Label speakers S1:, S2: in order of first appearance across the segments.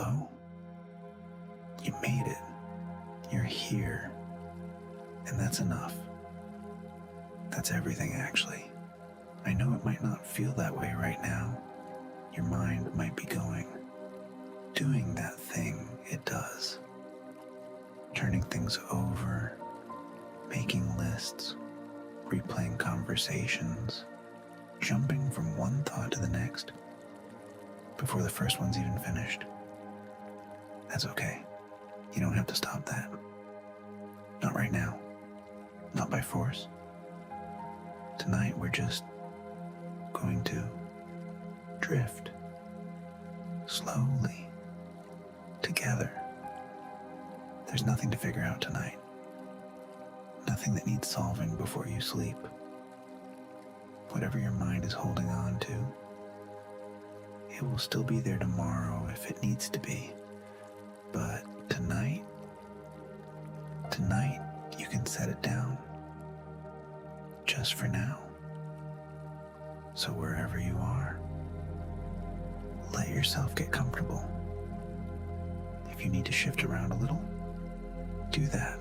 S1: Hello? You made it. You're here. And that's enough. That's everything, actually. I know it might not feel that way right now. Your mind might be doing that thing it does. Turning things over, making lists, replaying conversations, jumping from one thought to the next before the first one's even finished. That's okay. You don't have to stop that. Not right now. Not by force. Tonight we're just going to drift slowly together. There's nothing to figure out tonight. Nothing that needs solving before you sleep. Whatever your mind is holding on to, it will still be there tomorrow if it needs to be. But tonight you can set it down. Just for now. So wherever you are, let yourself get comfortable. If you need to shift around a little, do that.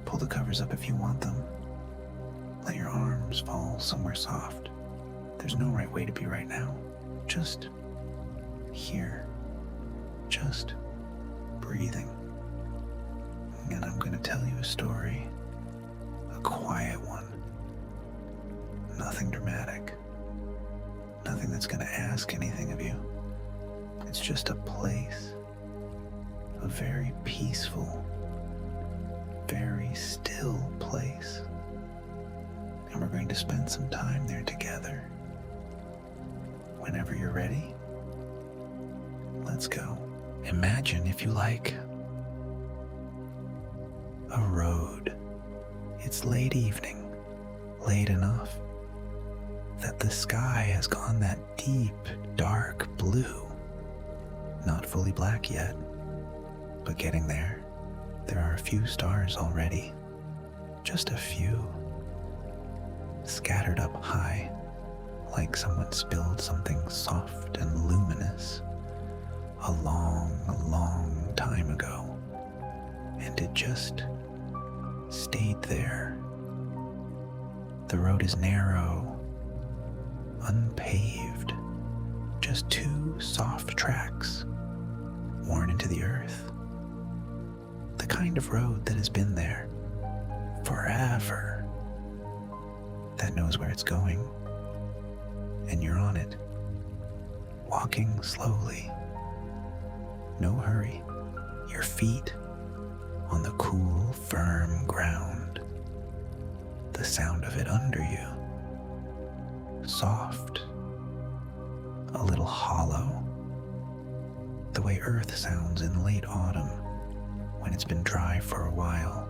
S1: Pull the covers up if you want them. Let your arms fall somewhere soft. There's no right way to be right now. Just here. Just breathing. And I'm going to tell you a story. A quiet one. Nothing dramatic. Nothing that's going to ask anything of you. It's just a place. A very peaceful, very still place. And we're going to spend some time there together. Whenever you're ready, let's go. Imagine, if you like, a road. It's late evening, late enough that the sky has gone that deep, dark blue. Not fully black yet, but getting there. There are a few stars already, just a few, scattered up high, like someone spilled something soft and luminous a long time ago, and it just stayed there. The road is narrow, unpaved, just two soft tracks worn into the earth. The kind of road that has been there forever, that knows where it's going, and you're on it, walking slowly. No hurry, your feet on the cool, firm ground. The sound of it under you, soft, a little hollow, the way earth sounds in late autumn when it's been dry for a while.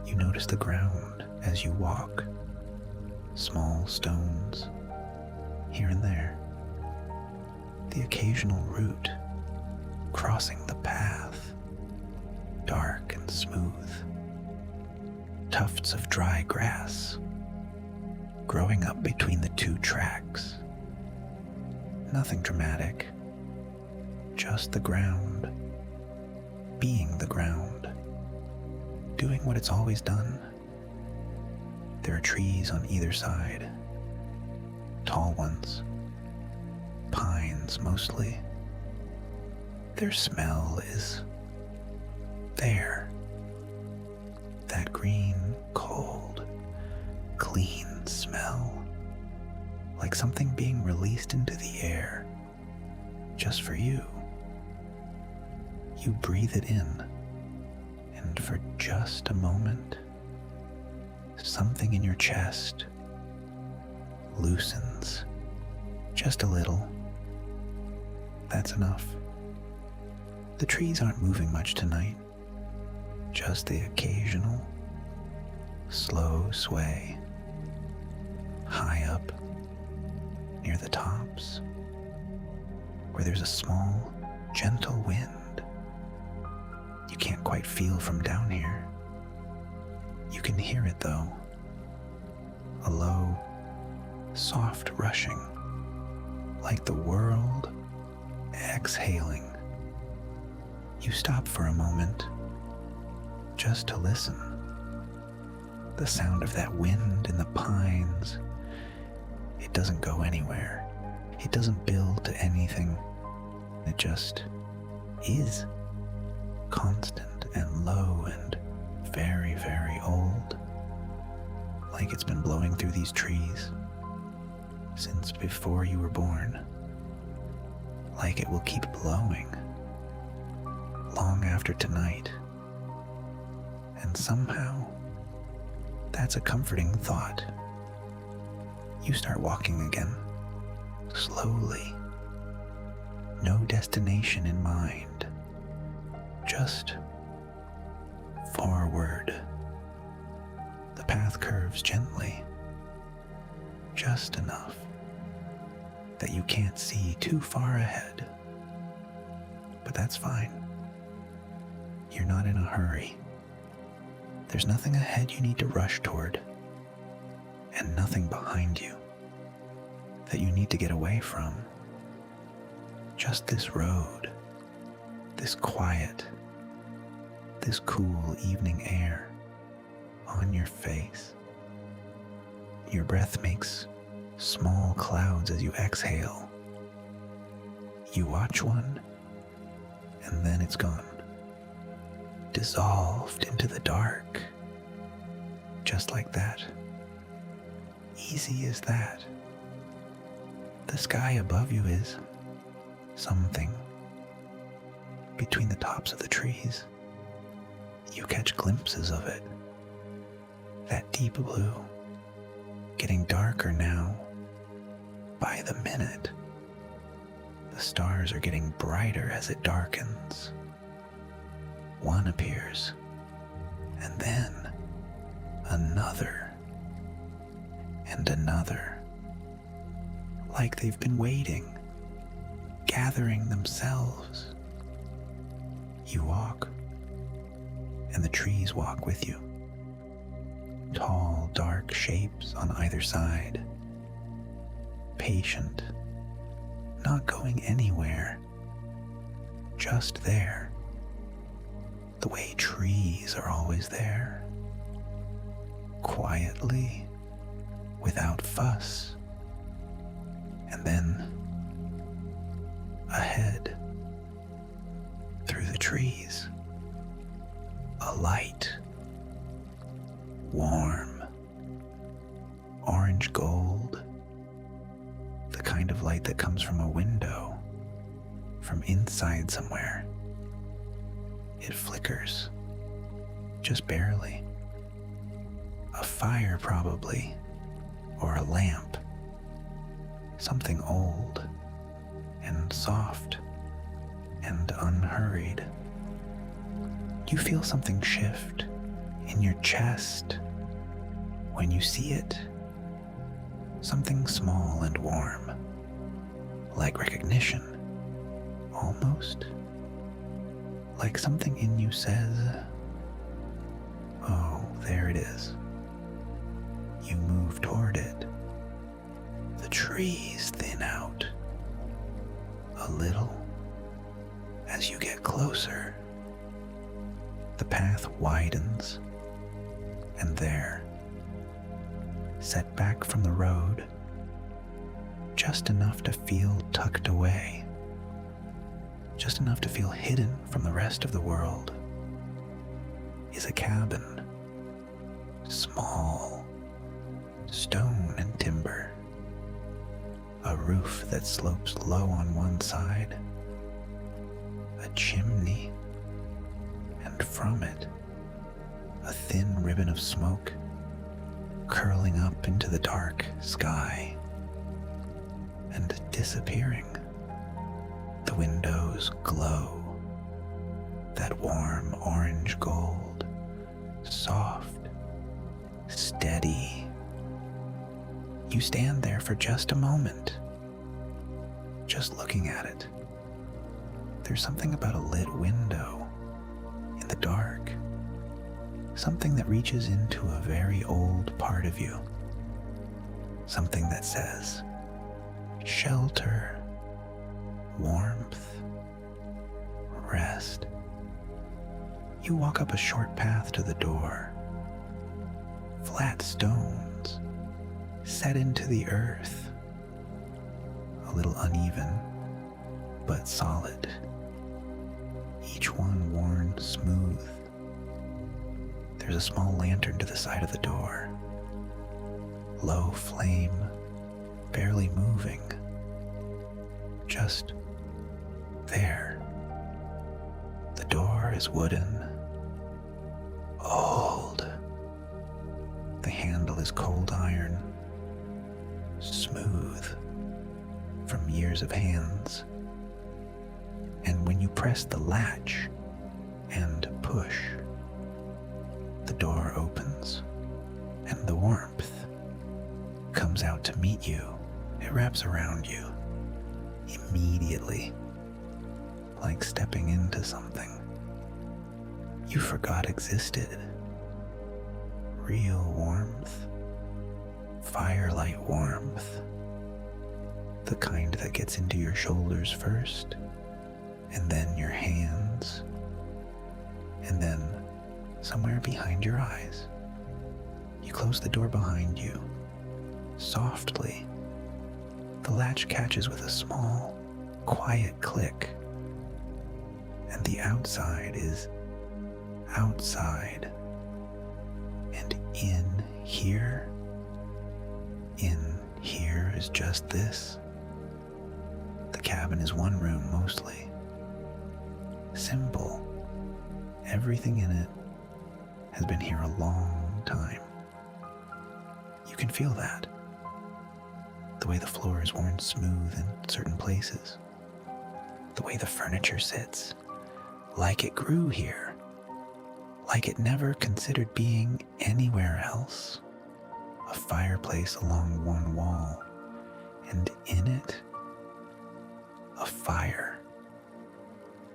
S1: You notice the ground as you walk, small stones here and there, the occasional root crossing the path, dark and smooth, tufts of dry grass growing up between the two tracks. Nothing dramatic, just the ground, being the ground, doing what it's always done. There are trees on either side, tall ones, pines mostly. Their smell is there. That green, cold, clean smell, like something being released into the air, just for you. You breathe it in, and for just a moment, something in your chest loosens, just a little. That's enough. The trees aren't moving much tonight, just the occasional slow sway, high up near the tops, where there's a small, gentle wind. You can't quite feel from down here. You can hear it though, a low, soft rushing, like the world exhaling, you stop for a moment just to listen. The sound of that wind in the pines, it doesn't go anywhere. It doesn't build to anything. It just is, constant and low and very, very old, like it's been blowing through these trees since before you were born, like it will keep blowing long after tonight. And somehow, that's a comforting thought. You start walking again, slowly, no destination in mind, just forward. The path curves gently, just enough that you can't see too far ahead. But that's fine. You're not in a hurry. There's nothing ahead you need to rush toward, and nothing behind you that you need to get away from. Just this road, this quiet, this cool evening air on your face. Your breath makes small clouds as you exhale. You watch one, and then it's gone, dissolved into the dark, just like that. Easy as that. The sky above you is something. Between the tops of the trees, you catch glimpses of it. That deep blue, getting darker now by the minute. The stars are getting brighter as it darkens. One appears, and then another, and another, like they've been waiting, gathering themselves. You walk, and the trees walk with you. Tall, dark shapes on either side. Patient, not going anywhere, just there. The way trees are always there. Quietly, without fuss. And then, ahead, through the trees, a light. Warm, orange gold, the kind of light that comes from a window, from inside somewhere. It flickers, just barely. A fire probably, or a lamp. Something old, and soft, and unhurried. You feel something shift in your chest when you see it. Something small and warm, like recognition, almost. Like something in you says, oh, there it is. You move toward it. The trees thin out a little as you get closer. The path widens, and there, set back from the road, just enough to feel tucked away, just enough to feel hidden from the rest of the world, is a cabin. Small, stone and timber. A roof that slopes low on one side. A chimney. And from it, a thin ribbon of smoke curling up into the dark sky and disappearing. The windows glow, that warm orange gold, soft, steady. You stand there for just a moment, just looking at it. There's something about a lit window in the dark, something that reaches into a very old part of you, something that says, shelter, warmth, rest. You walk up a short path to the door. Flat stones set into the earth, a little uneven but solid, each one worn smooth. There's a small lantern to the side of the door, low flame, barely moving, just there. The door is wooden, old. The handle is cold iron, smooth from years of hands. And when you press the latch and push, the door opens and the warmth comes out to meet you. It wraps around you immediately, like stepping into something you forgot existed. Real warmth, firelight warmth, the kind that gets into your shoulders first, and then your hands, and then somewhere behind your eyes. You close the door behind you. Softly, the latch catches with a small, quiet click, and the outside is outside. And in here is just this. The cabin is one room mostly. Simple. Everything in it has been here a long time. You can feel that. The way the floor is worn smooth in certain places. The way the furniture sits. Like it grew here. Like it never considered being anywhere else. A fireplace along one wall, and in it, a fire.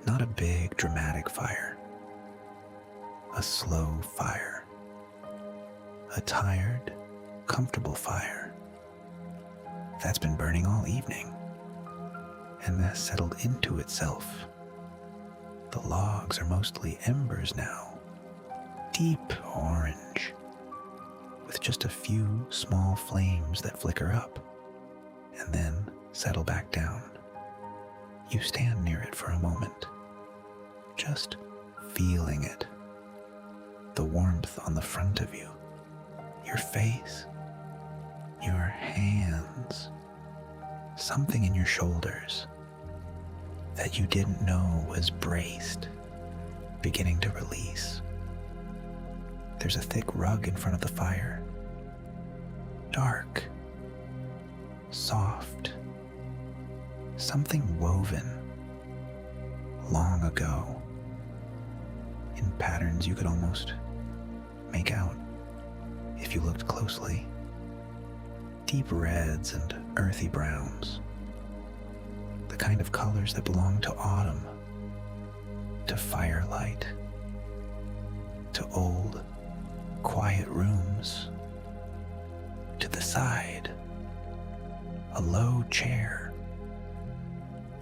S1: Not a big, dramatic fire. A slow fire. A tired, comfortable fire that's been burning all evening and has settled into itself. The logs are mostly embers now, deep orange, with just a few small flames that flicker up and then settle back down. You stand near it for a moment, just feeling it. The warmth on the front of you, your face, your hands, something in your shoulders that you didn't know was braced, beginning to release. There's a thick rug in front of the fire. Dark. Soft. Something woven long ago in patterns you could almost make out if you looked closely. Deep reds and earthy browns. The kind of colors that belong to autumn, to firelight, to old, quiet rooms. To the side, a low chair,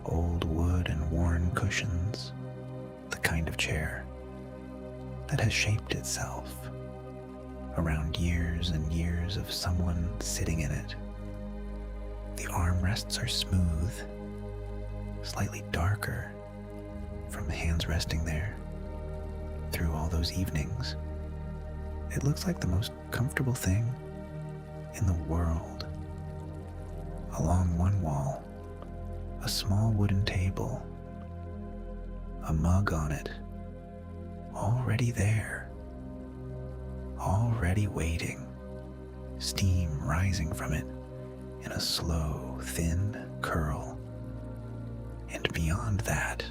S1: old wood and worn cushions, the kind of chair that has shaped itself around years and years of someone sitting in it. The armrests are smooth, slightly darker from hands resting there through all those evenings. It looks like the most comfortable thing in the world. Along one wall, a small wooden table, a mug on it, already there, already waiting, steam rising from it in a slow, thin curl. And beyond that,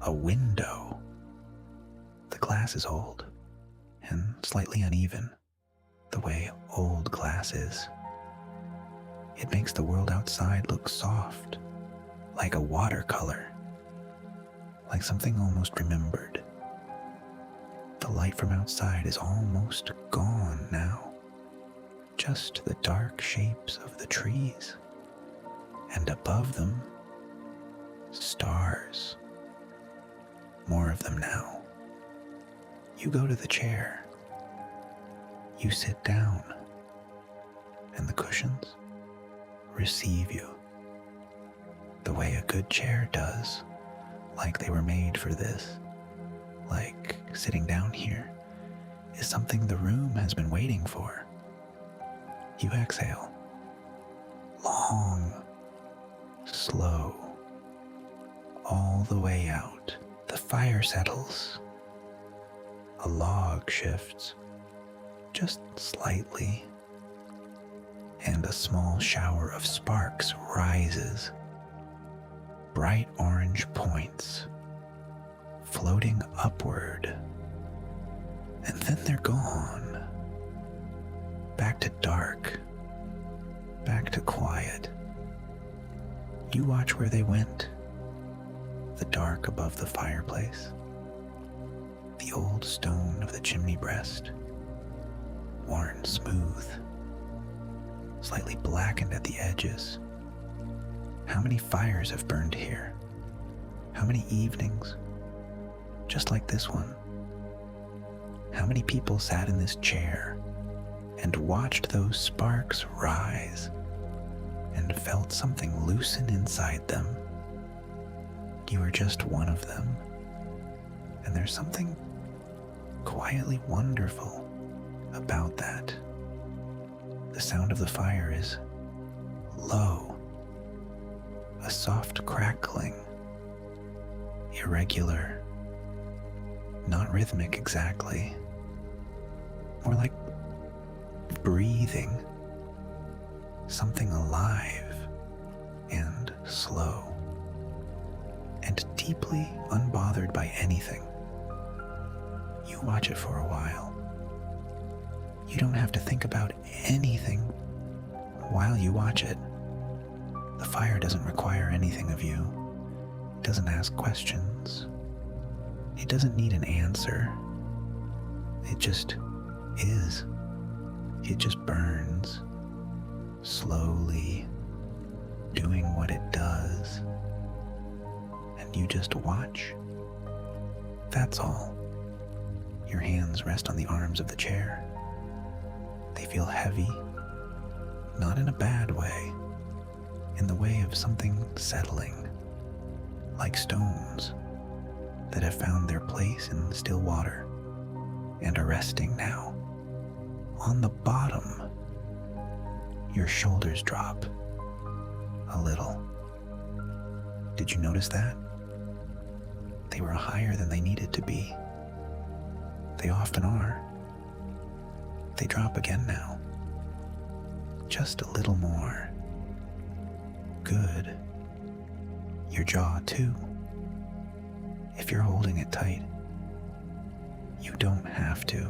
S1: a window. The glass is old and slightly uneven, the way old glass is. It makes the world outside look soft, like a watercolor, like something almost remembered. The light from outside is almost gone now, just the dark shapes of the trees, and above them, Stars. More of them now. You go to the chair. You sit down. And the cushions receive you the way a good chair does, like they were made for this. Like sitting down here is something the room has been waiting for. You exhale. Long, slow, all the way out. The fire settles. A log shifts, just slightly, and a small shower of sparks rises. Bright orange points floating upward, and then they're gone. Back to dark, back to quiet. You watch where they went. The dark above the fireplace, the old stone of the chimney breast, worn smooth, slightly blackened at the edges. How many fires have burned here? How many evenings? Just like this one. How many people sat in this chair and watched those sparks rise and felt something loosen inside them? You are just one of them, and there's something quietly wonderful about that. The sound of the fire is low, a soft crackling, irregular, not rhythmic exactly, more like breathing, something alive and slow, and deeply unbothered by anything. You watch it for a while. You don't have to think about anything while you watch it. The fire doesn't require anything of you. It doesn't ask questions. It doesn't need an answer. It just is. It just burns, slowly, doing what it does. And you just watch. That's all. Your hands rest on the arms of the chair. They feel heavy, not in a bad way, in the way of something settling, like stones that have found their place in still water and are resting now. On the bottom, your shoulders drop a little. Did you notice that? They were higher than they needed to be. They often are. They drop again now. Just a little more. Good. Your jaw, too. If you're holding it tight, you don't have to.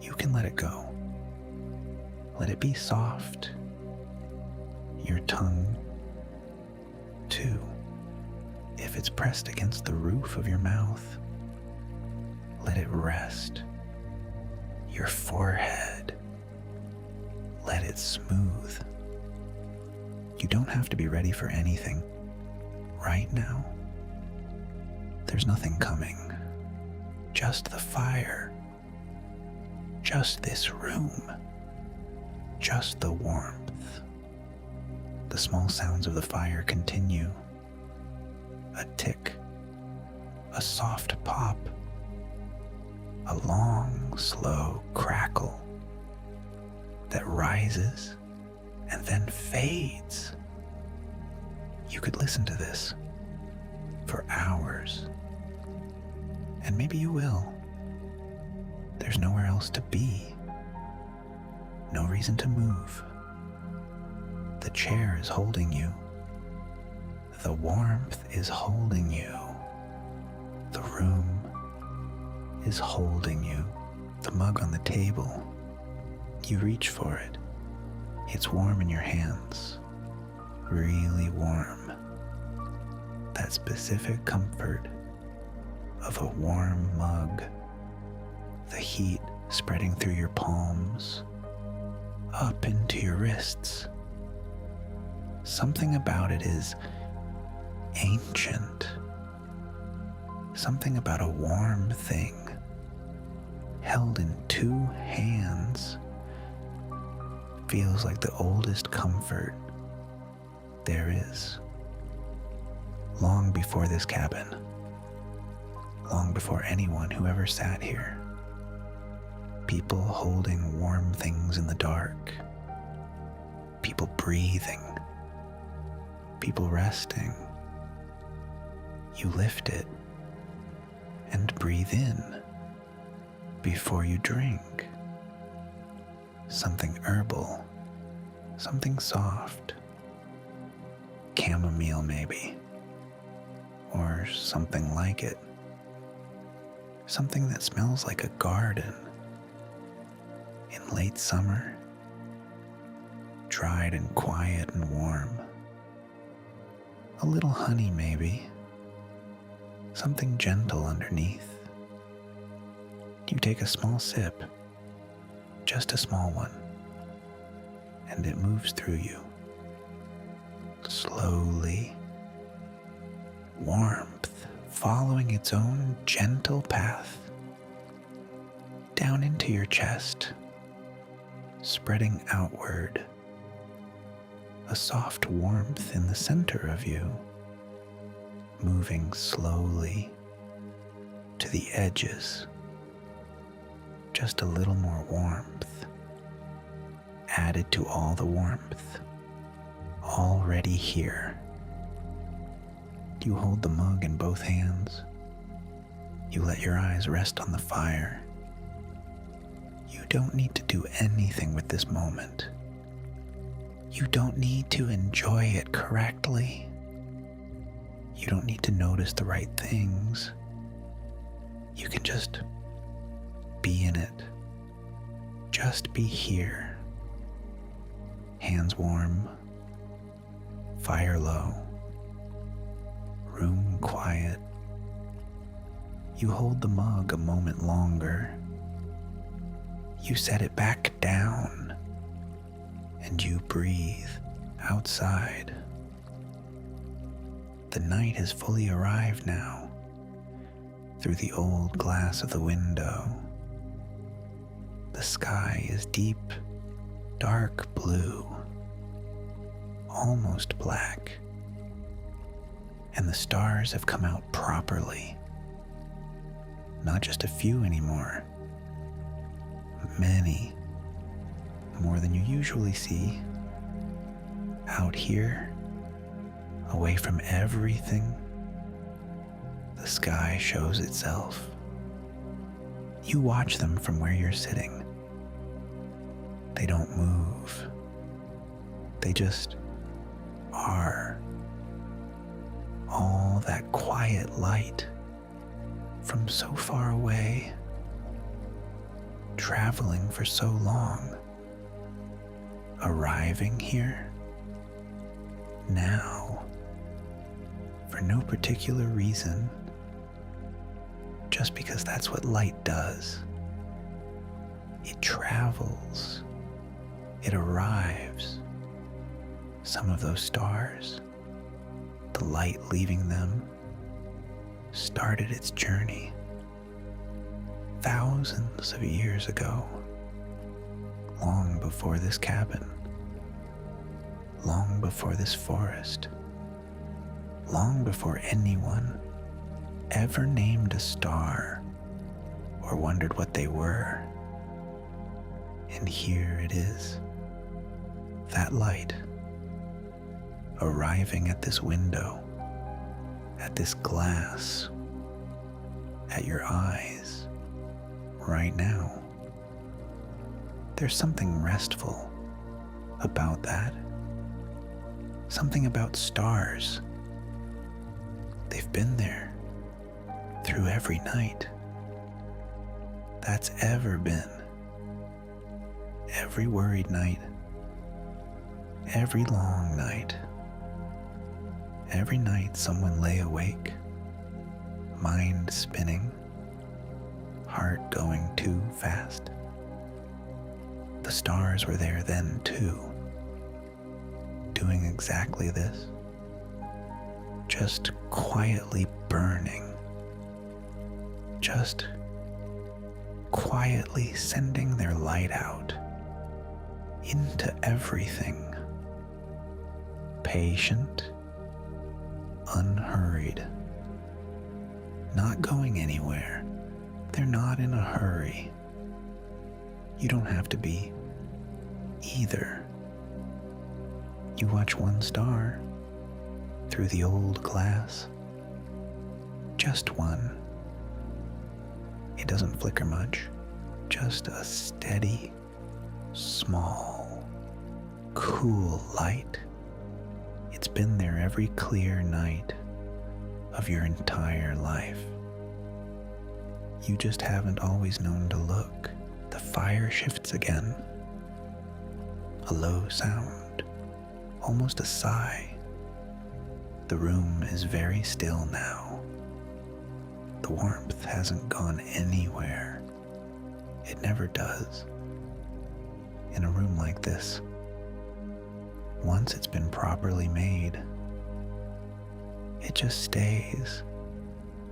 S1: You can let it go. Let it be soft. Your tongue, too. If it's pressed against the roof of your mouth, let it rest. Your forehead, let it smooth. You don't have to be ready for anything right now. There's nothing coming. Just the fire. Just this room. Just the warmth. The small sounds of the fire continue. A tick. A soft pop. A long, slow crackle that rises and then fades. You could listen to this for hours, and maybe you will. There's nowhere else to be, no reason to move. The chair is holding you. The warmth is holding you. The room is holding you. The mug on the table, you reach for it. It's warm in your hands, really warm. That specific comfort of a warm mug, the heat spreading through your palms, up into your wrists. Something about it is ancient. Something about a warm thing held in two hands feels like the oldest comfort there is. Long before this cabin, long before anyone who ever sat here, people holding warm things in the dark, people breathing, people resting. You lift it and breathe in before you drink. Something herbal, something soft, chamomile maybe, or something like it. Something that smells like a garden in late summer, dried and quiet and warm. A little honey maybe, something gentle underneath. You take a small sip, just a small one, and it moves through you. Slowly, warmth following its own gentle path down into your chest, spreading outward. A soft warmth in the center of you, moving slowly to the edges. Just a little more warmth, added to all the warmth already here. You hold the mug in both hands. You let your eyes rest on the fire. You don't need to do anything with this moment. You don't need to enjoy it correctly. You don't need to notice the right things. You can just be in it. Just be here. Hands warm, fire low, room quiet. You hold the mug a moment longer. You set it back down, and you breathe outside. The night has fully arrived now. Through the old glass of the window, the sky is deep, dark blue, almost black, and the stars have come out properly. Not just a few anymore, many, more than you usually see. Out here, away from everything, the sky shows itself. You watch them from where you're sitting. They don't move. They just are. All that quiet light from so far away, traveling for so long, arriving here now, for no particular reason, just because that's what light does. It travels, it arrives. Some of those stars, the light leaving them, started its journey thousands of years ago, long before this cabin, long before this forest, long before anyone ever named a star or wondered what they were. And here it is, that light, arriving at this window, at this glass, at your eyes, right now. There's something restful about that. Something about stars. They've been there through every night that's ever been. Every worried night, every long night, every night someone lay awake, mind spinning, heart going too fast. The stars were there then too, doing exactly this, just quietly burning, just quietly sending their light out into everything. Patient, unhurried, not going anywhere. They're not in a hurry. You don't have to be either. You watch one star through the old glass, just one. It doesn't flicker much, just a steady, small, cool light. It's been there every clear night of your entire life. You just haven't always known to look. The fire shifts again. A low sound, almost a sigh. The room is very still now. The warmth hasn't gone anywhere. It never does. In a room like this, once it's been properly made, it just stays.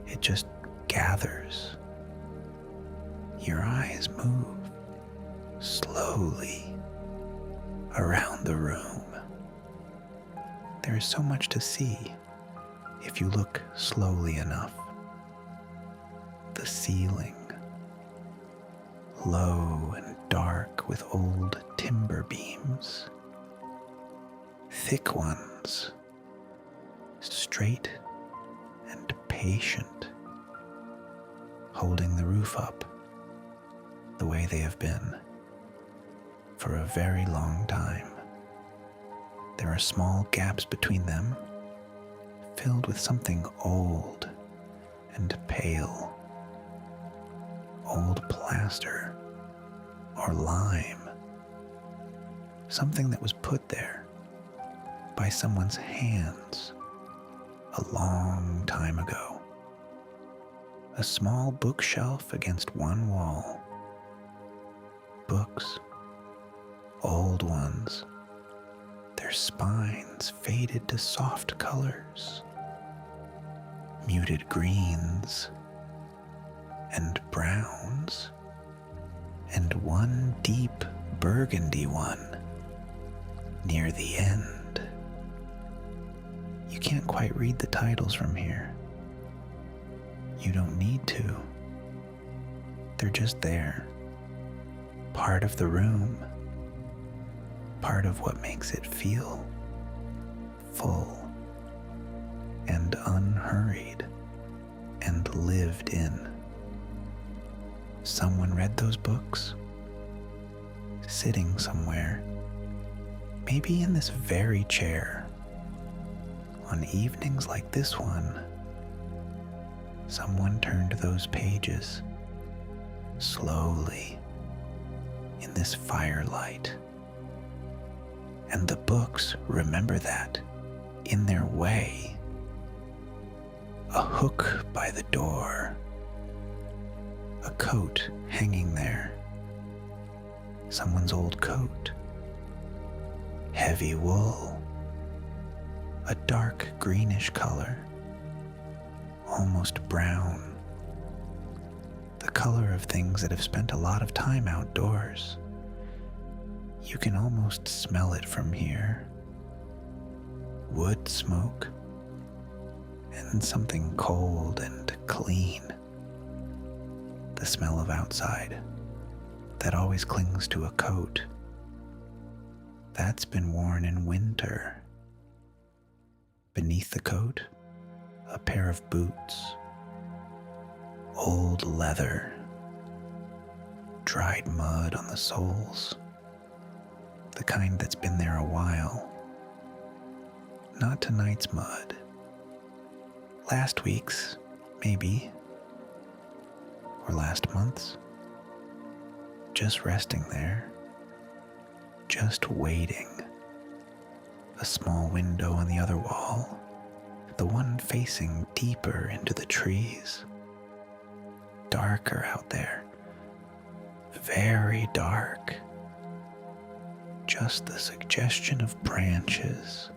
S1: It just gathers. Your eyes move slowly around the room. There is so much to see if you look slowly enough. The ceiling, low and dark with old timber beams, thick ones, straight and patient, holding the roof up the way they have been for a very long time. There are small gaps between them, filled with something old and pale. Old plaster or lime. Something that was put there by someone's hands a long time ago. A small bookshelf against one wall. Books, old ones, their spines faded to soft colors, muted greens and browns, and one deep burgundy one near the end. You can't quite read the titles from here. You don't need to. They're just there. Part of the room. Part of what makes it feel full and unhurried and lived in. Someone read those books, sitting somewhere, maybe in this very chair. On evenings like this one, someone turned those pages slowly in this firelight. And the books remember that in their way. A hook by the door, a coat hanging there, someone's old coat, heavy wool, a dark greenish color, almost brown, the color of things that have spent a lot of time outdoors. You can almost smell it from here. Wood smoke and something cold and clean. The smell of outside that always clings to a coat that's been worn in winter. Beneath the coat, a pair of boots, old leather, dried mud on the soles, the kind that's been there a while. Not tonight's mud. Last week's, maybe, or last month's. Just resting there, just waiting. A small window on the other wall, the one facing deeper into the trees. Darker out there, very dark. Just the suggestion of branches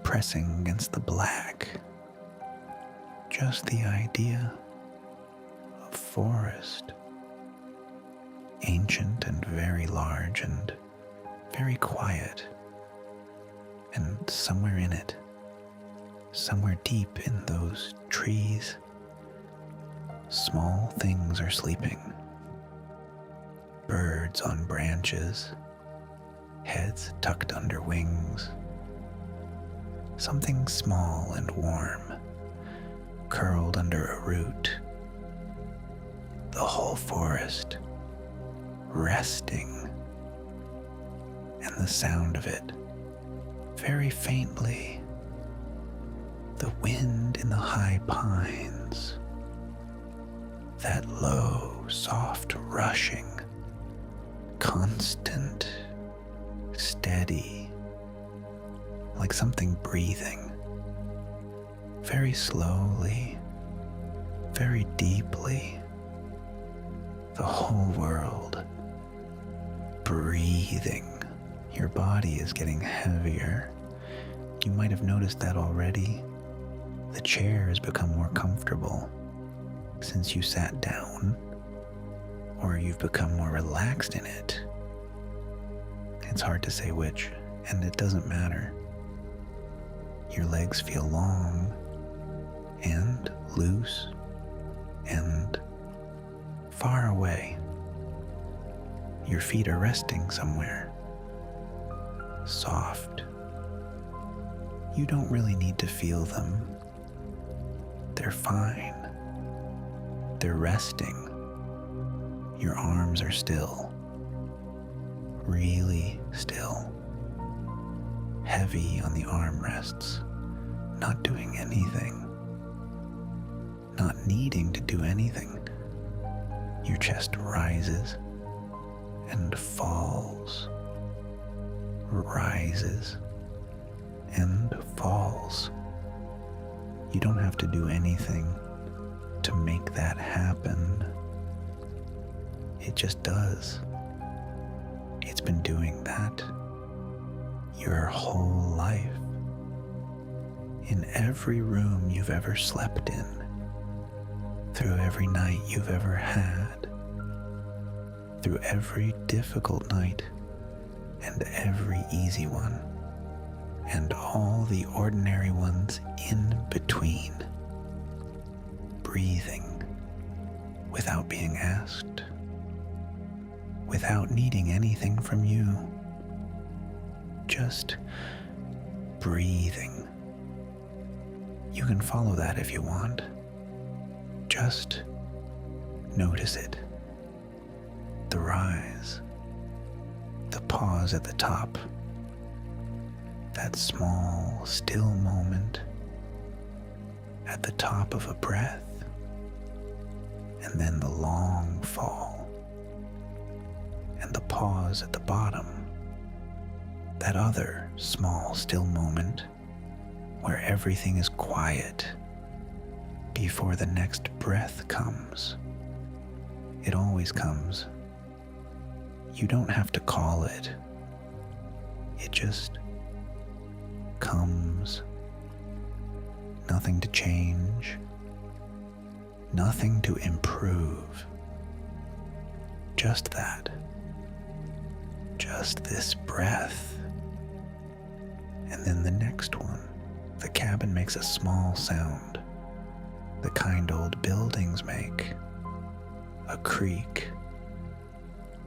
S1: pressing against the black. Just the idea of forest, ancient and very large and very quiet, and somewhere in it, somewhere deep in those trees, small things are sleeping. Birds on branches, heads tucked under wings. Something small and warm, curled under a root. The whole forest, resting, and the sound of it, very faintly, the wind in the high pines, that low, soft rushing, constant, steady, like something breathing, very slowly, very deeply, the whole world breathing. Your body is getting heavier. You might have noticed that already. The chair has become more comfortable since you sat down, or you've become more relaxed in it. It's hard to say which, and it doesn't matter. Your legs feel long and loose and far away. Your feet are resting somewhere, soft. You don't really need to feel them. They're fine. They're resting. Your arms are still, really still, heavy on the armrests, not doing anything, not needing to do anything. Your chest rises and falls, rises and falls. You don't have to do anything to make that happen. It just does. It's been doing that your whole life. In every room you've ever slept in, through every night you've ever had, through every difficult night and every easy one, and all the ordinary ones in between. Breathing without being asked, without needing anything from you, just breathing. You can follow that if you want. Just notice it. The rise, the pause at the top, that small, still moment at the top of a breath, and then the long fall, and the pause at the bottom, that other small, still moment where everything is quiet before the next breath comes. It always comes. You don't have to call it. It just comes. Nothing to change. Nothing to improve. Just that. Just this breath. And then the next one. The cabin makes a small sound. The kind old buildings make. A creak.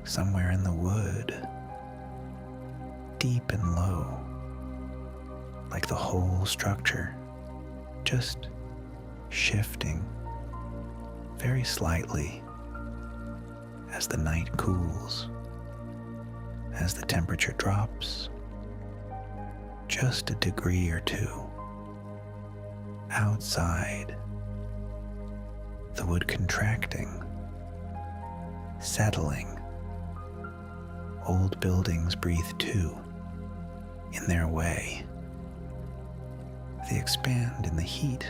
S1: Somewhere in the wood. Deep and low. Like the whole structure. Just shifting. Very slightly. As the night cools. As the temperature drops. Just a degree or two. Outside. The wood contracting. Settling. Old buildings breathe too. In their way. They expand in the heat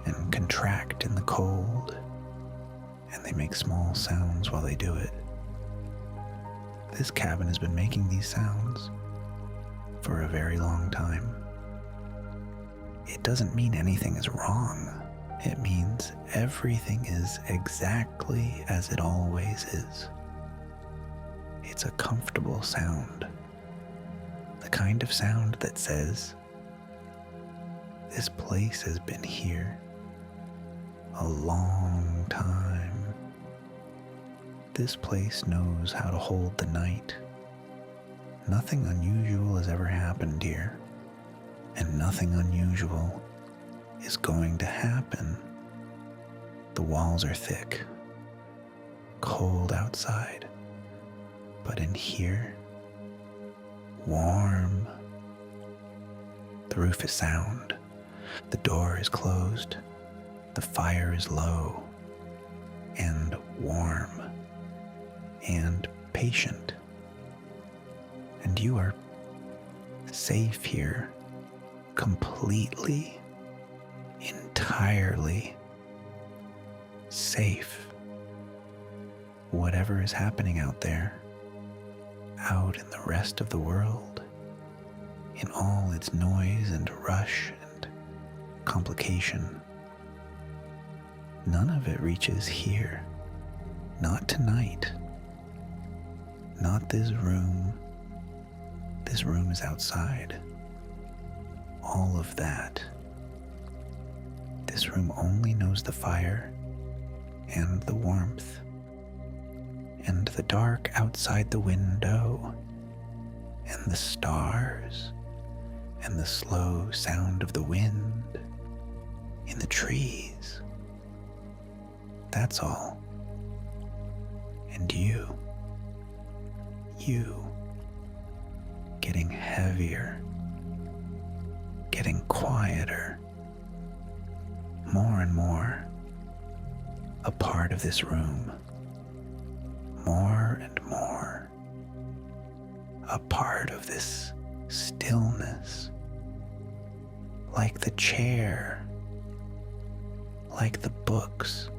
S1: and contract in the cold, and they make small sounds while they do it. This cabin has been making these sounds for a very long time. it doesn't mean anything is wrong. It means everything is exactly as it always is. It's a comfortable sound. The kind of sound that says, this place has been here a long time. This place knows how to hold the night. Nothing unusual has ever happened here, and nothing unusual is going to happen. The walls are thick, cold outside, but in here, warm. The roof is sound, the door is closed, the fire is low, and warm, and patient. And you are safe here, completely, entirely safe. Whatever is happening out there, out in the rest of the world, in all its noise and rush and complication, none of it reaches here. Not tonight. Not this room. This room is outside. All of that. This room only knows the fire and the warmth and the dark outside the window and the stars and the slow sound of the wind in the trees. That's all. And you getting heavier, getting quieter, more and more a part of this room, more and more a part of this stillness, like the chair, like the books,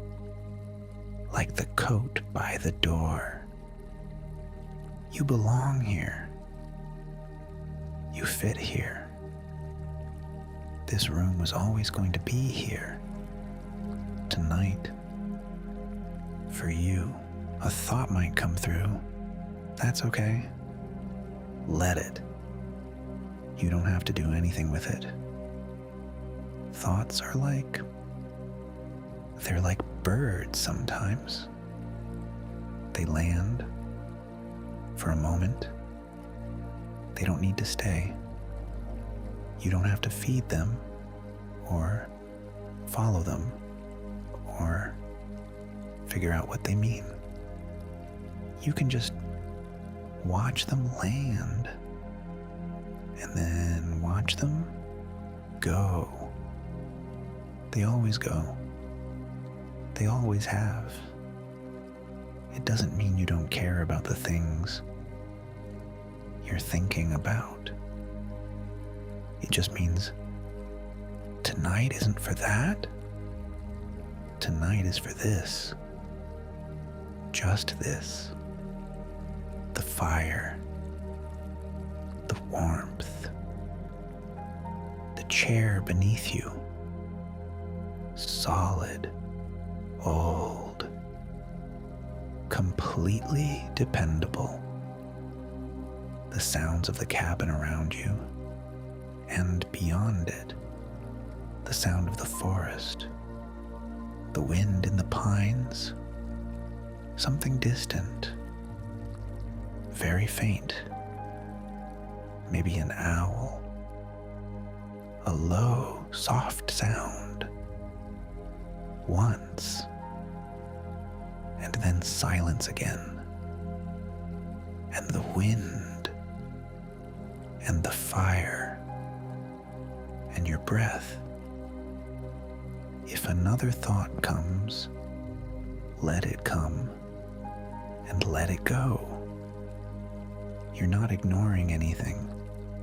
S1: like the coat by the door. You belong here. You fit here. This room was always going to be here. Tonight, for you, a thought might come through. That's okay. Let it. You don't have to do anything with it. Thoughts are they're like birds sometimes. They land for a moment. They don't need to stay. You don't have to feed them or follow them or figure out what they mean. You can just watch them land and then watch them go. They always go. They always have. It doesn't mean you don't care about the things you're thinking about. It just means tonight isn't for that. Tonight is for this. Just this. The fire. The warmth. The chair beneath you. Solid. Old. Completely dependable. The sounds of the cabin around you, and beyond it, the sound of the forest, the wind in the pines, something distant, very faint, maybe an owl, a low, soft sound, once, and then silence again, and the wind, and the fire, and your breath. If another thought comes, let it come, and let it go. You're not ignoring anything.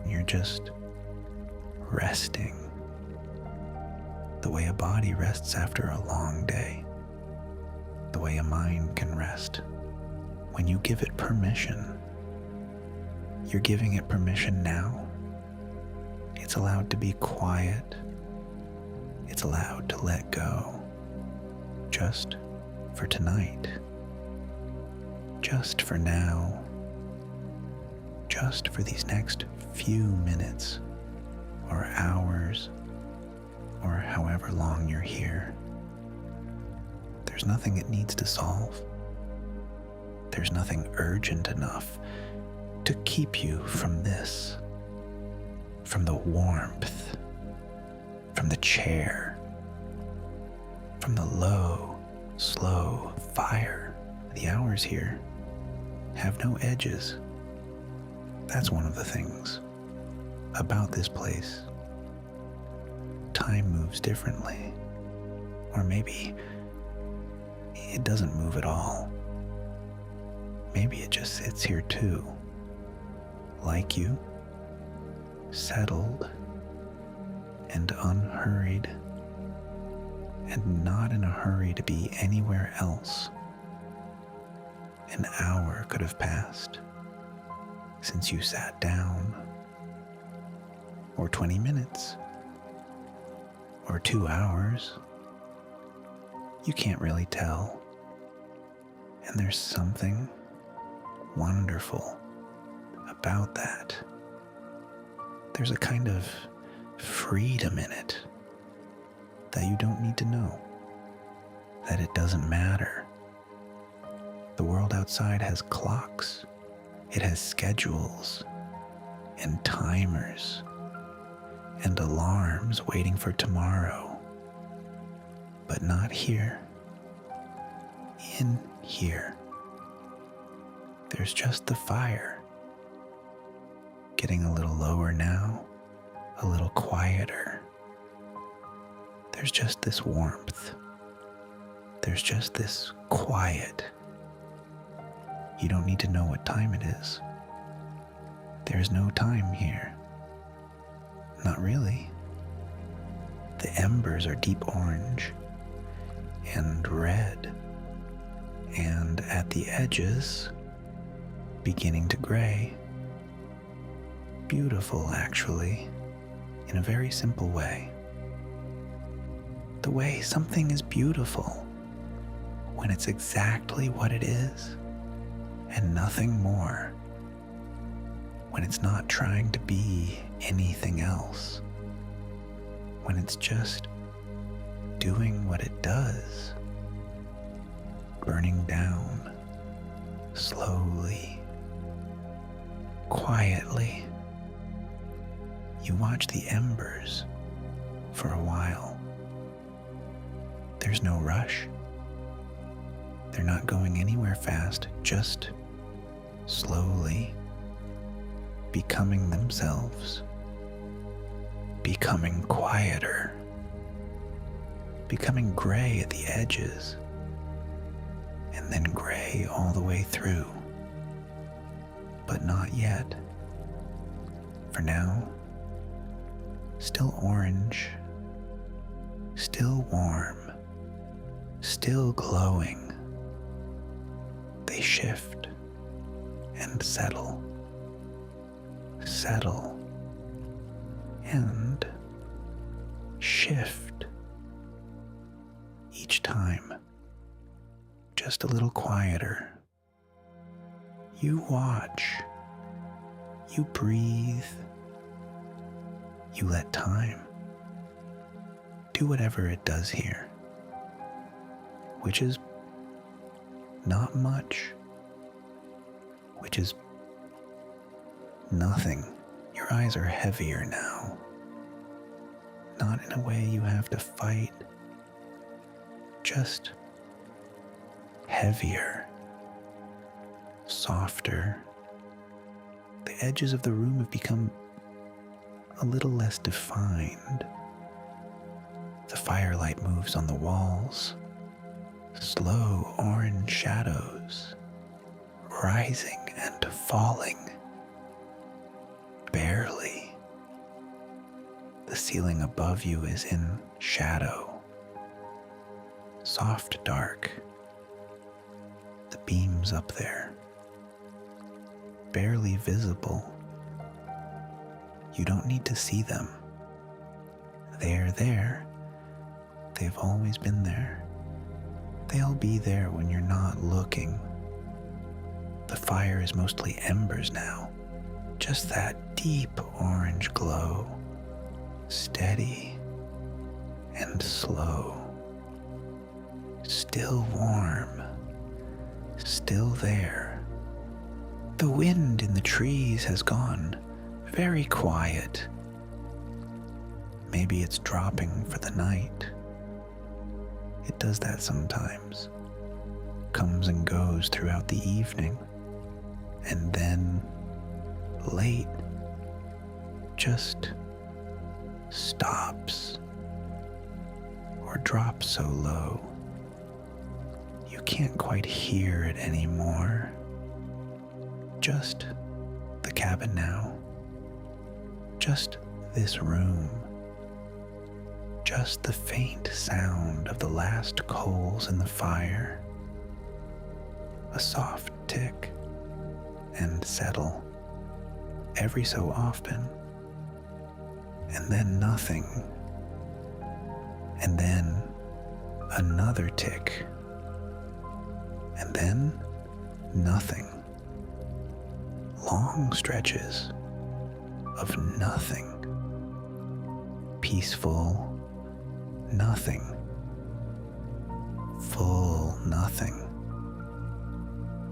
S1: You're just resting. The way a body rests after a long day. The way a mind can rest. When you give it permission, you're giving it permission now. It's allowed to be quiet It's allowed to let go, just for tonight, just for now, just for these next few minutes or hours or however long you're here. There's nothing it needs to solve. There's nothing urgent enough to keep you from this, from the warmth, from the chair, from the low, slow fire. The hours here have no edges. That's one of the things about this place. Time moves differently. Or maybe it doesn't move at all. Maybe it just sits here too, like you, settled and unhurried, and not in a hurry to be anywhere else. An hour could have passed since you sat down, or 20 minutes, or 2 hours. You can't really tell. And there's something wonderful about that. There's a kind of freedom in it that you don't need to know, that it doesn't matter. The world outside has clocks, it has schedules and timers and alarms waiting for tomorrow, but not here. In here, there's just the fire, getting a little lower now, a little quieter. There's just this warmth. There's just this quiet. You don't need to know what time it is. There's no time here. Not really. The embers are deep orange and red, and at the edges, beginning to gray. Beautiful, actually, in a very simple way. The way something is beautiful when it's exactly what it is and nothing more. When it's not trying to be anything else. When it's just doing what it does. Burning down slowly, quietly. You watch the embers for a while. There's no rush. They're not going anywhere fast, just slowly becoming themselves, becoming quieter, becoming gray at the edges, and then gray all the way through. But not yet. For now, still orange, still warm, still glowing. They shift and settle, and shift. Each time, just a little quieter. You watch, you breathe, you let time do whatever it does here, which is not much, which is nothing. Your eyes are heavier now, not in a way you have to fight, just heavier, softer. The edges of the room have become a little less defined. The firelight moves on the walls, slow orange shadows, rising and falling, barely. The ceiling above you is in shadow, soft dark. The beams up there, barely visible. You don't need to see them. They're there They've always been there. They'll be there when you're not looking. The fire is mostly embers now, just that deep orange glow, steady and slow, still warm, still there. The wind in the trees has gone very quiet. Maybe it's dropping for the night. It does that sometimes. Comes and goes throughout the evening. And then, late, just stops or drops so low you can't quite hear it anymore. Just the cabin now. Just this room. Just the faint sound of the last coals in the fire. A soft tick and settle every so often. And then nothing. And then another tick. And then nothing. Long stretches of nothing. Peaceful nothing. Full nothing.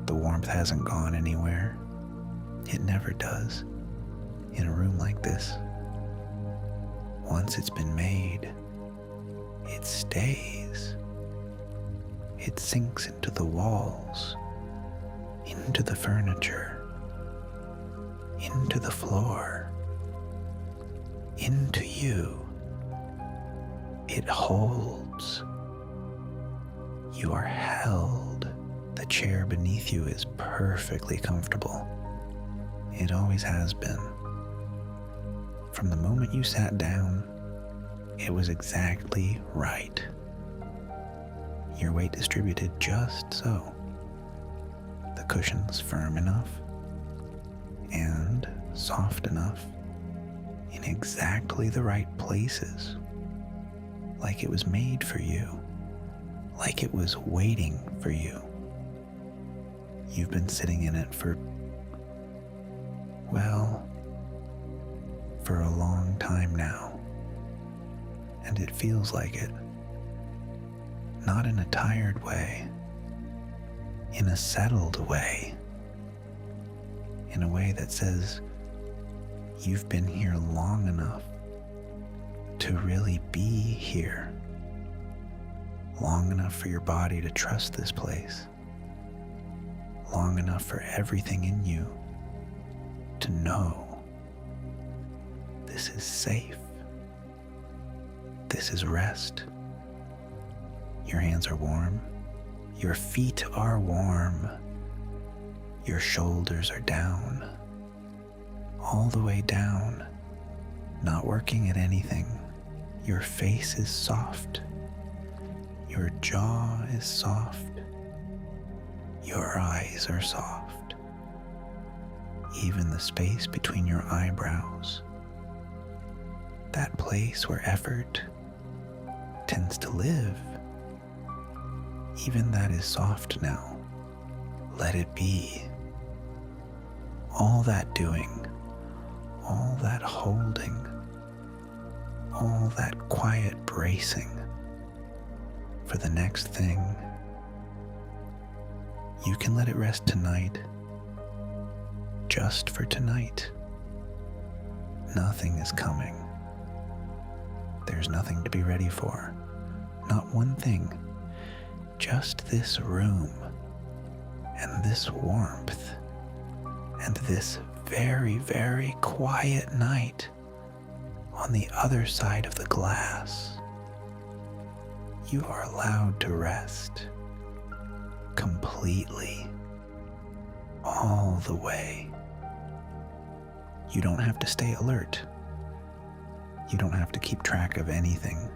S1: The warmth hasn't gone anywhere. It never does in a room like this. Once it's been made, it stays. It sinks into the walls, into the furniture, into the floor, into you. It holds. You are held. The chair beneath you is perfectly comfortable. It always has been. From the moment you sat down, it was exactly right. Your weight distributed just so. The cushions firm enough and soft enough in exactly the right places. Like it was made for you. Like it was waiting for you. You've been sitting in it for a long time now. And it feels like it. Not in a tired way. In a settled way. In a way that says, you've been here long enough to really be here. Long enough for your body to trust this place. Long enough for everything in you to know this is safe. This is rest. Your hands are warm. Your feet are warm. Your shoulders are down. All the way down. Not working at anything. Your face is soft. Your jaw is soft. Your eyes are soft. Even the space between your eyebrows. That place where effort tends to live. Even that is soft now. Let it be. All that doing, all that holding, all that quiet bracing for the next thing. You can let it rest tonight, just for tonight. Nothing is coming. There's nothing to be ready for. Not one thing. Just this room, and this warmth, and this very, very quiet night on the other side of the glass. You are allowed to rest completely, all the way. You don't have to stay alert. You don't have to keep track of anything.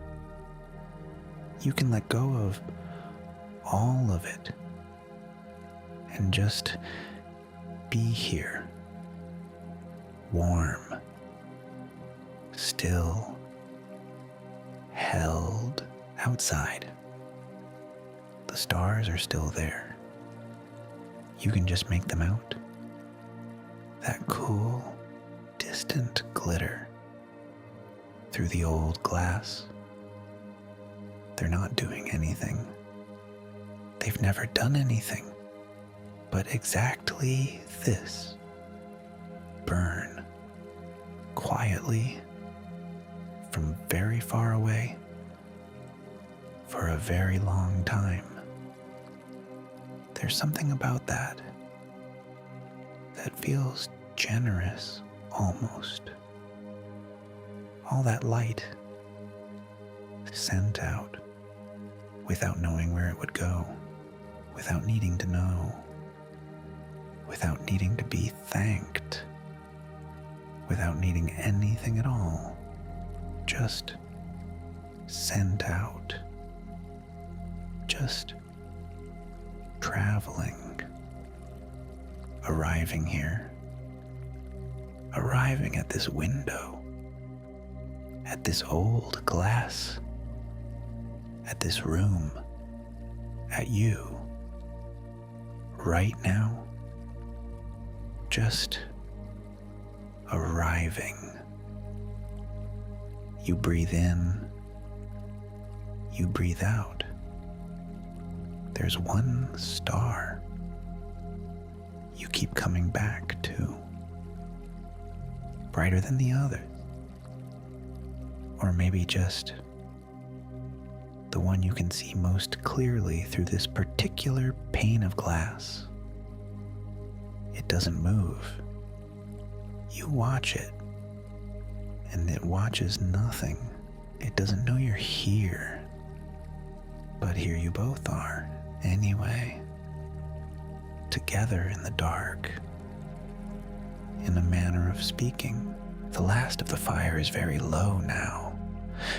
S1: You can let go of all of it and just be here, warm, still, held Outside, the stars are still there. You can just make them out. That cool, distant glitter through the old glass. They're not doing anything. They've never done anything but exactly this: burn quietly from very far away for a very long time. There's something about that feels generous almost. All that light sent out without knowing where it would go, without needing to know, without needing to be thanked, without needing anything at all, just sent out, just traveling, arriving here, arriving at this window, at this old glass, at this room, at you, right now, just arriving. You breathe in, you breathe out. There's one star you keep coming back to, brighter than the others, or maybe just the one you can see most clearly through this particular pane of glass. It doesn't move. You watch it, and it watches nothing. It doesn't know you're here, but here you both are anyway, together in the dark. In a manner of speaking, the last of the fire is very low now,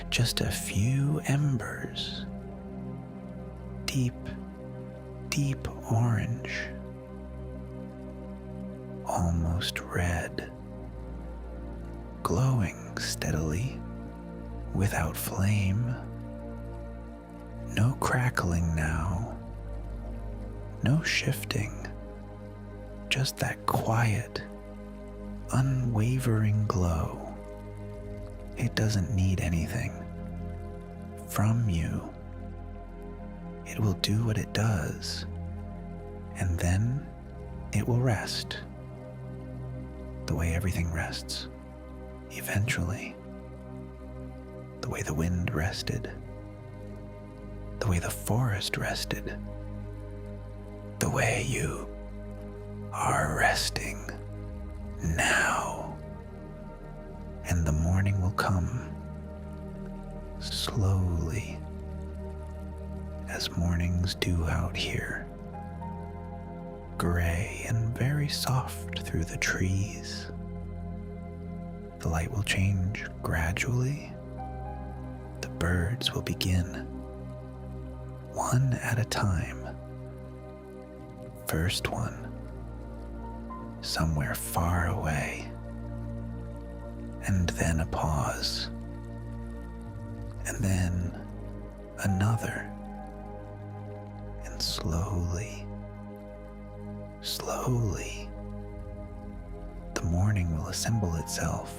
S1: just a few embers, deep, deep orange, almost red, glowing steadily, without flame. No crackling now, no shifting, just that quiet, unwavering glow. It doesn't need anything from you. It will do what it does, and then it will rest the way everything rests, eventually. The way the wind rested, the way the forest rested, the way you are resting now. And the morning will come slowly, as mornings do out here, gray and very soft through the trees. The light will change gradually. The birds will begin, one at a time. First one, somewhere far away, and then a pause, and then another, and slowly, slowly, the morning will assemble itself.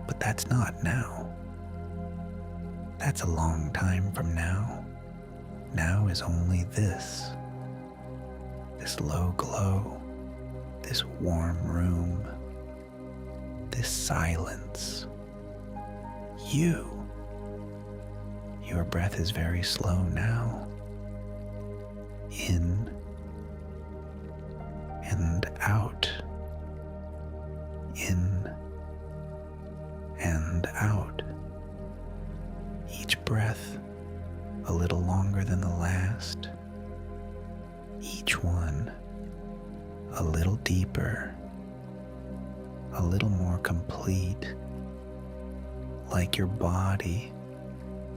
S1: But that's not now. That's a long time from now. Now is only this low glow, this warm room, this silence. Your breath is very slow now. In and out. In and out. Each breath a little longer than the last. Each one a little deeper, a little more complete, like your body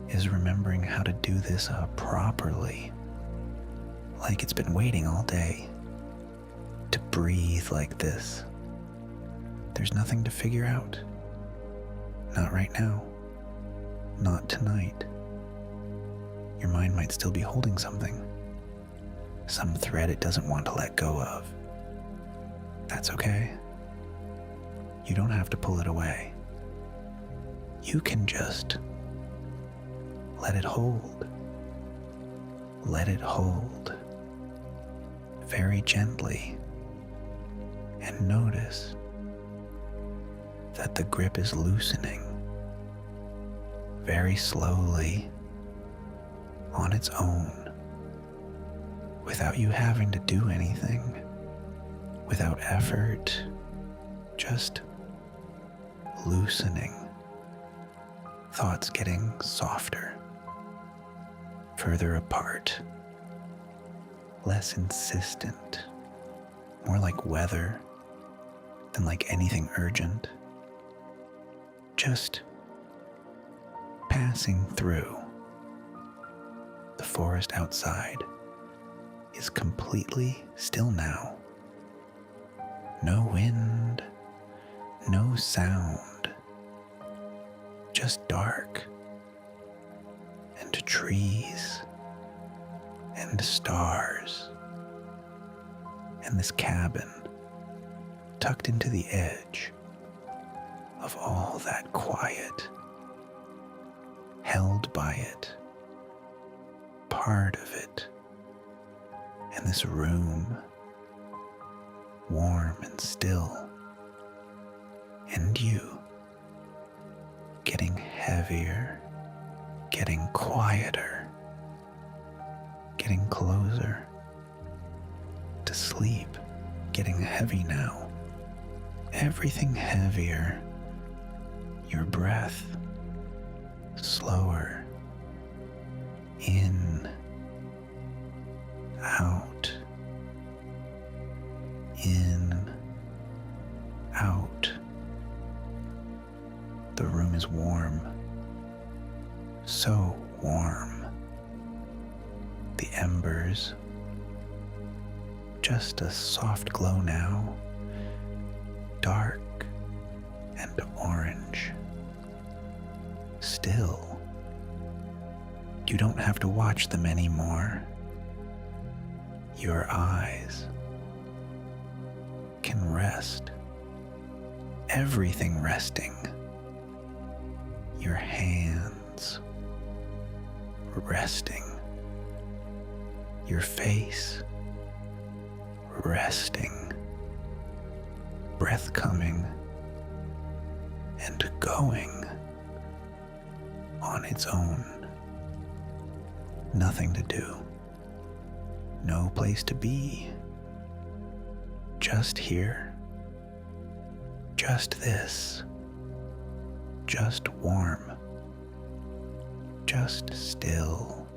S1: is remembering how to do this properly, like it's been waiting all day to breathe like this. There's nothing to figure out. Not right now. Not tonight. Your mind might still be holding something, some thread it doesn't want to let go of. That's okay. You don't have to pull it away. You can just let it hold. Let it hold very gently, and notice that the grip is loosening very slowly on its own, without you having to do anything, without effort, just loosening. Thoughts getting softer, further apart, less insistent, more like weather than like anything urgent, just passing through. The forest outside is completely still now. No wind, no sound, just dark and trees and stars, and this cabin tucked into the edge of all that quiet, held by it, part of it, and this room, warm and still, and you getting heavier, getting quieter, getting closer to sleep, getting heavy now. Everything heavier, your breath slower, in, out, in, out. The room is warm, so warm. The embers, just a soft glow now, dark and orange. Still, you don't have to watch them anymore. Your eyes can rest, everything resting. Your hands resting, your face resting, breath coming and going on its own. Nothing to do, no place to be, just here, just this, just warm, just still,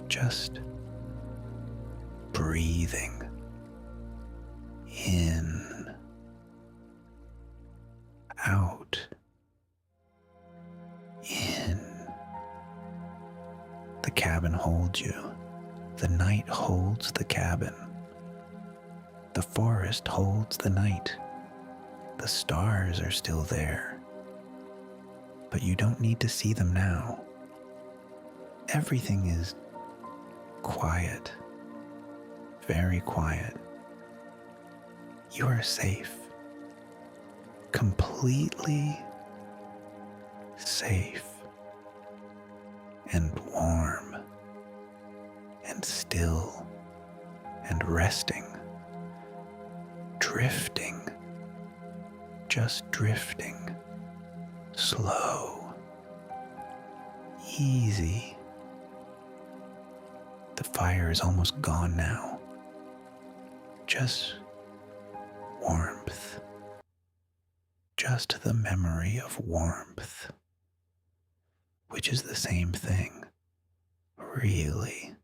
S1: just breathing in, out, in. The cabin holds you. The night holds the cabin. The forest holds the night. The stars are still there. But you don't need to see them now. Everything is quiet, very quiet. You are safe, completely safe and warm and still and resting, drifting, just drifting, slow, easy. The fire is almost gone now. Just warmth. Just the memory of warmth, which is the same thing, really.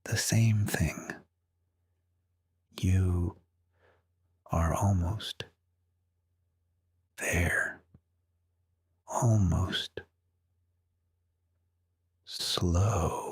S1: The same thing. You are almost there. Almost slow.